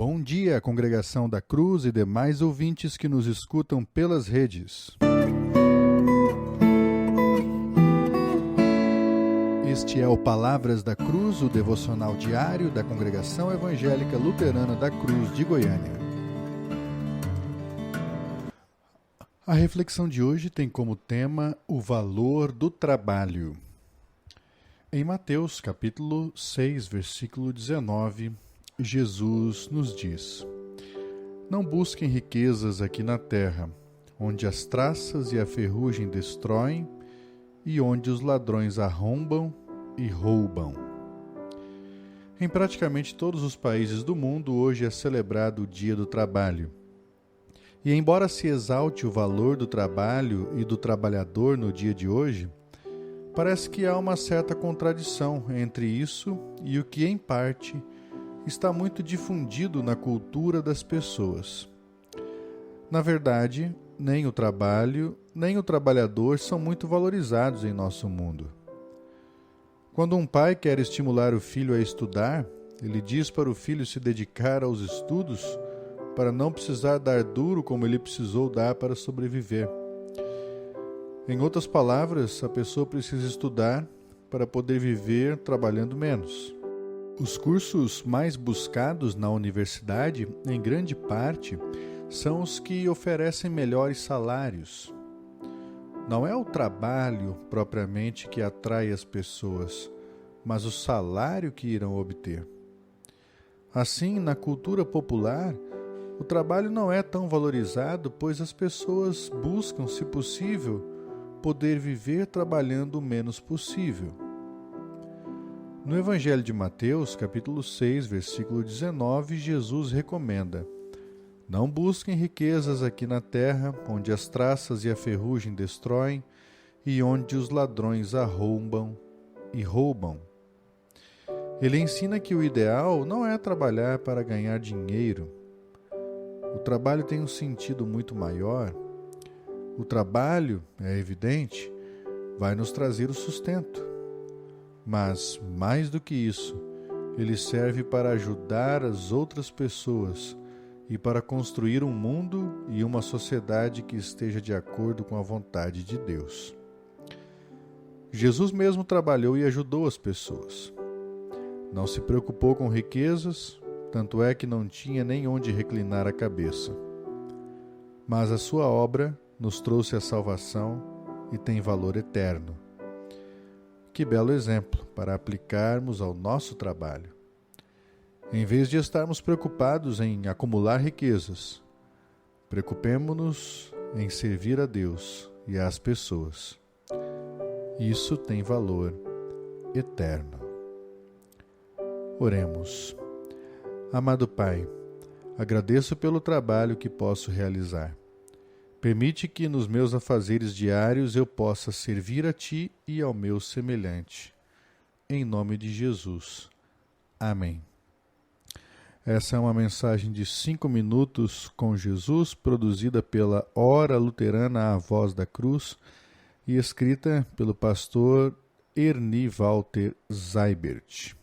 Bom dia, Congregação da Cruz e demais ouvintes que nos escutam pelas redes. Este é o Palavras da Cruz, o devocional diário da Congregação Evangélica Luterana da Cruz de Goiânia. A reflexão de hoje tem como tema o valor do trabalho. Em Mateus capítulo 6, versículo 19, Jesus nos diz: Não busquem riquezas aqui na terra, onde as traças e a ferrugem destroem e onde os ladrões arrombam e roubam. Em praticamente todos os países do mundo, hoje é celebrado o Dia do Trabalho. E embora se exalte o valor do trabalho e do trabalhador no dia de hoje, parece que há uma certa contradição entre isso e o que, em parte, está muito difundido na cultura das pessoas. Na verdade, nem o trabalho, nem o trabalhador são muito valorizados em nosso mundo. Quando um pai quer estimular o filho a estudar, ele diz para o filho se dedicar aos estudos para não precisar dar duro como ele precisou dar para sobreviver. Em outras palavras, a pessoa precisa estudar para poder viver trabalhando menos. Os cursos mais buscados na universidade, em grande parte, são os que oferecem melhores salários. Não é o trabalho propriamente que atrai as pessoas, mas o salário que irão obter. Assim, na cultura popular, o trabalho não é tão valorizado, pois as pessoas buscam, se possível, poder viver trabalhando o menos possível. No Evangelho de Mateus, capítulo 6, versículo 19, Jesus recomenda: Não busquem riquezas aqui na terra, onde as traças e a ferrugem destroem e onde os ladrões arrombam e roubam. Ele ensina que o ideal não é trabalhar para ganhar dinheiro. O trabalho tem um sentido muito maior. O trabalho, é evidente, vai nos trazer o sustento. Mas, mais do que isso, ele serve para ajudar as outras pessoas e para construir um mundo e uma sociedade que esteja de acordo com a vontade de Deus. Jesus mesmo trabalhou e ajudou as pessoas. Não se preocupou com riquezas, tanto é que não tinha nem onde reclinar a cabeça. Mas a sua obra nos trouxe a salvação e tem valor eterno. Que belo exemplo para aplicarmos ao nosso trabalho. Em vez de estarmos preocupados em acumular riquezas, preocupemo-nos em servir a Deus e às pessoas. Isso tem valor eterno. Oremos. Amado Pai, agradeço pelo trabalho que posso realizar. Permite que nos meus afazeres diários eu possa servir a Ti e ao meu semelhante. Em nome de Jesus. Amém. Essa é uma mensagem de 5 minutos com Jesus, produzida pela Hora Luterana A Voz da Cruz e escrita pelo pastor Erni Walter Zaibert.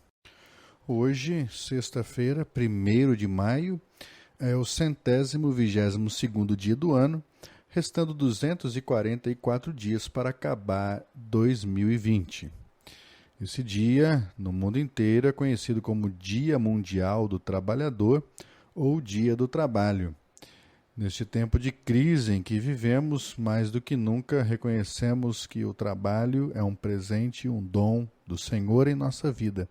Hoje, sexta-feira, 1º de maio, é o 122º dia do ano, restando 244 dias para acabar 2020. Esse dia, no mundo inteiro, é conhecido como Dia Mundial do Trabalhador ou Dia do Trabalho. Neste tempo de crise em que vivemos, mais do que nunca reconhecemos que o trabalho é um presente e um dom do Senhor em nossa vida.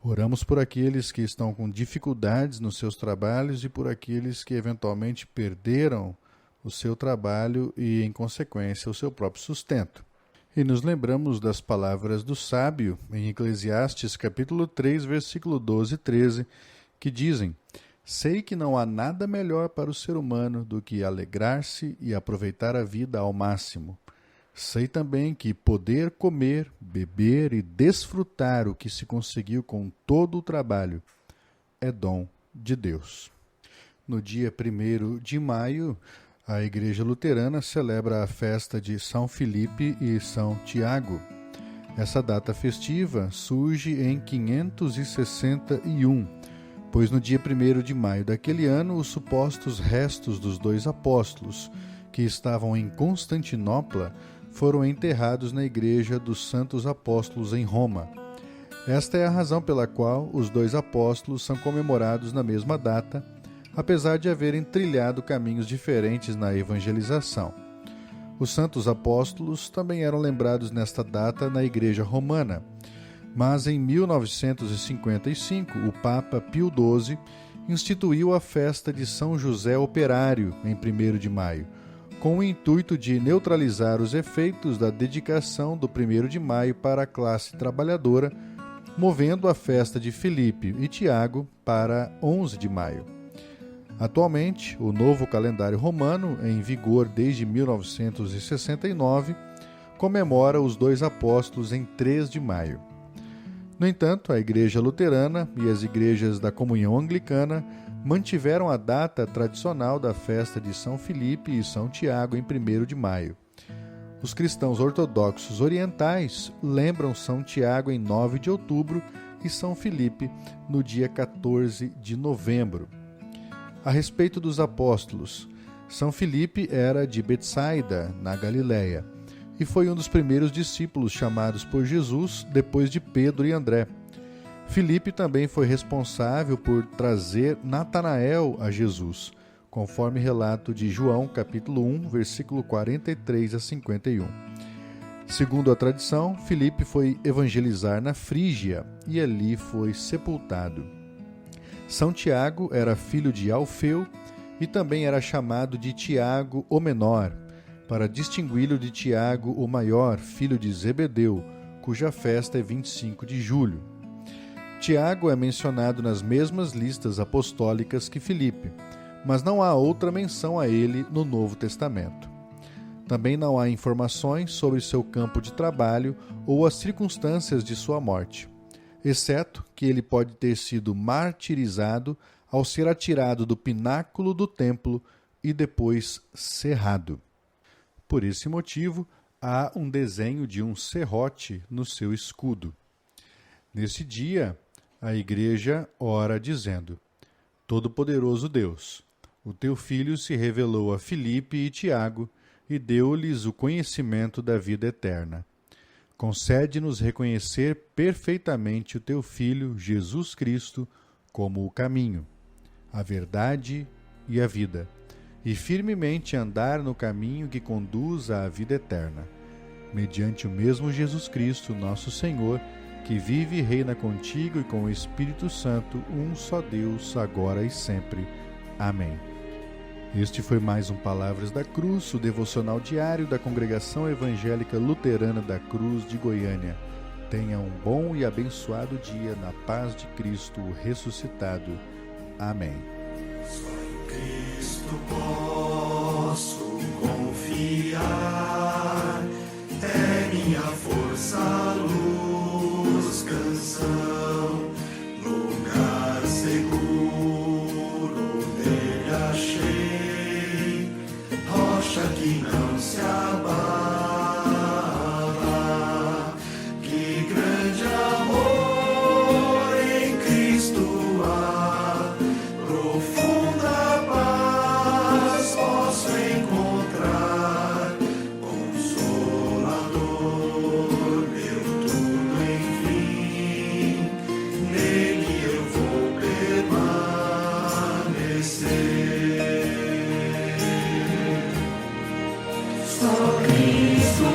Oramos por aqueles que estão com dificuldades nos seus trabalhos e por aqueles que eventualmente perderam o seu trabalho e, em consequência, o seu próprio sustento. E nos lembramos das palavras do sábio em Eclesiastes, capítulo 3, versículo 12 e 13, que dizem: Sei que não há nada melhor para o ser humano do que alegrar-se e aproveitar a vida ao máximo. Sei também que poder comer, beber e desfrutar o que se conseguiu com todo o trabalho é dom de Deus. No dia 1º de maio, a Igreja Luterana celebra a festa de São Filipe e São Tiago. Essa data festiva surge em 561, pois no dia 1º de maio daquele ano, os supostos restos dos 2 apóstolos, que estavam em Constantinopla, foram enterrados na Igreja dos Santos Apóstolos em Roma. Esta é a razão pela qual os 2 apóstolos são comemorados na mesma data, apesar de haverem trilhado caminhos diferentes na evangelização. Os santos apóstolos também eram lembrados nesta data na Igreja Romana, mas em 1955 o Papa Pio XII instituiu a festa de São José Operário em 1º de maio, com o intuito de neutralizar os efeitos da dedicação do 1º de maio para a classe trabalhadora, movendo a festa de Filipe e Tiago para 11 de maio. Atualmente, o novo calendário romano, em vigor desde 1969, comemora os 2 apóstolos em 3 de maio. No entanto, a Igreja Luterana e as igrejas da Comunhão Anglicana mantiveram a data tradicional da festa de São Filipe e São Tiago em 1º de maio. Os cristãos ortodoxos orientais lembram São Tiago em 9 de outubro e São Filipe no dia 14 de novembro. A respeito dos apóstolos, São Filipe era de Betsaida, na Galiléia, e foi um dos primeiros discípulos chamados por Jesus depois de Pedro e André. Filipe também foi responsável por trazer Natanael a Jesus, conforme relato de João, capítulo 1, versículo 43 a 51. Segundo a tradição, Filipe foi evangelizar na Frígia e ali foi sepultado. São Tiago era filho de Alfeu e também era chamado de Tiago o Menor, para distingui-lo de Tiago o Maior, filho de Zebedeu, cuja festa é 25 de julho. Tiago é mencionado nas mesmas listas apostólicas que Filipe, mas não há outra menção a ele no Novo Testamento. Também não há informações sobre seu campo de trabalho ou as circunstâncias de sua morte, exceto que ele pode ter sido martirizado ao ser atirado do pináculo do templo e depois serrado. Por esse motivo, há um desenho de um serrote no seu escudo. Nesse dia, a Igreja ora dizendo: Todo-Poderoso Deus, o teu Filho se revelou a Filipe e Tiago e deu-lhes o conhecimento da vida eterna. Concede-nos reconhecer perfeitamente o teu Filho, Jesus Cristo, como o caminho, a verdade e a vida, e firmemente andar no caminho que conduz à vida eterna, mediante o mesmo Jesus Cristo, nosso Senhor, que vive e reina contigo e com o Espírito Santo, um só Deus, agora e sempre. Amém. Este foi mais um Palavras da Cruz, o devocional diário da Congregação Evangélica Luterana da Cruz de Goiânia. Tenha um bom e abençoado dia na paz de Cristo ressuscitado. Amém. Só em Cristo posso confiar, é minha força, luz, canção, lugar seguro nele achei, rocha que não se abala, que grande amor em Cristo há, profunda paz posso encontrar, Consolador, meu tudo enfim, nele eu vou permanecer. Só Cristo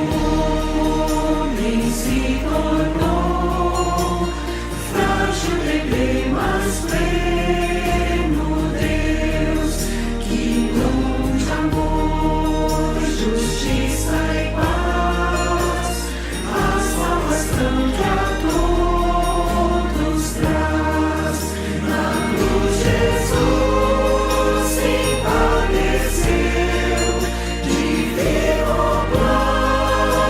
homem se tornou, frágil, debilei, mas pleno Deus, que dom de amor, justiça e paz, as salvação que a todos traz. Na cruz Jesus se padeceu, de ver o plano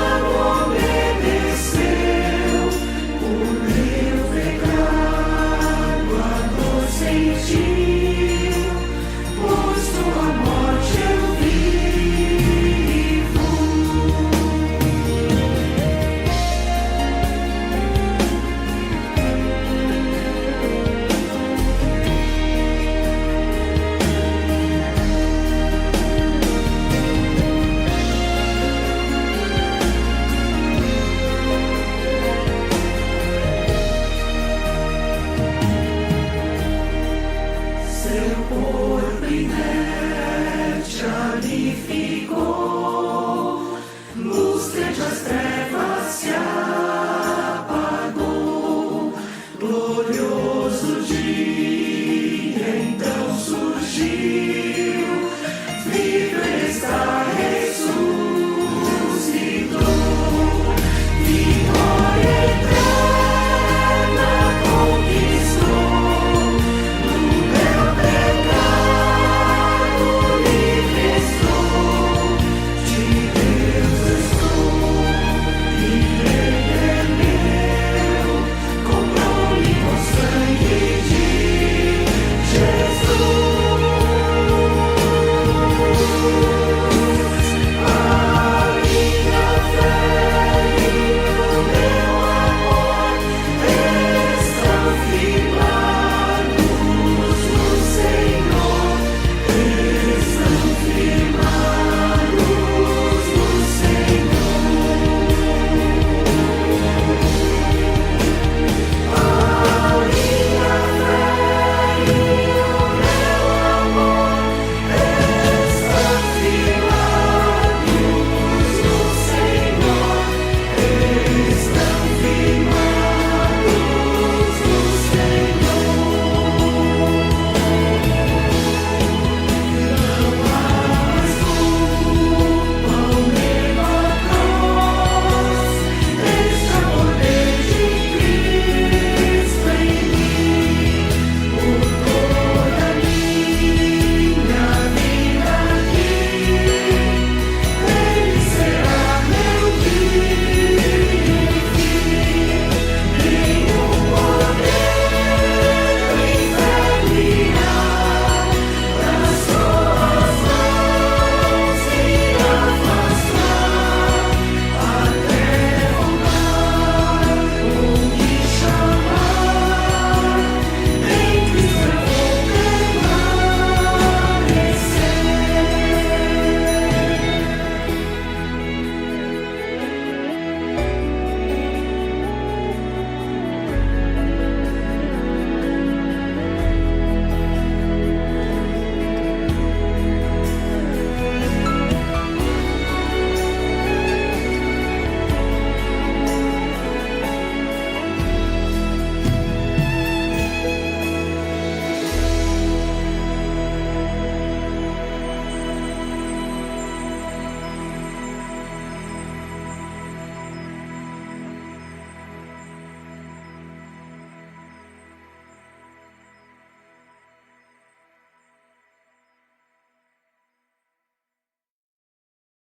corpo inerte ali ficou, luz entre as trevas.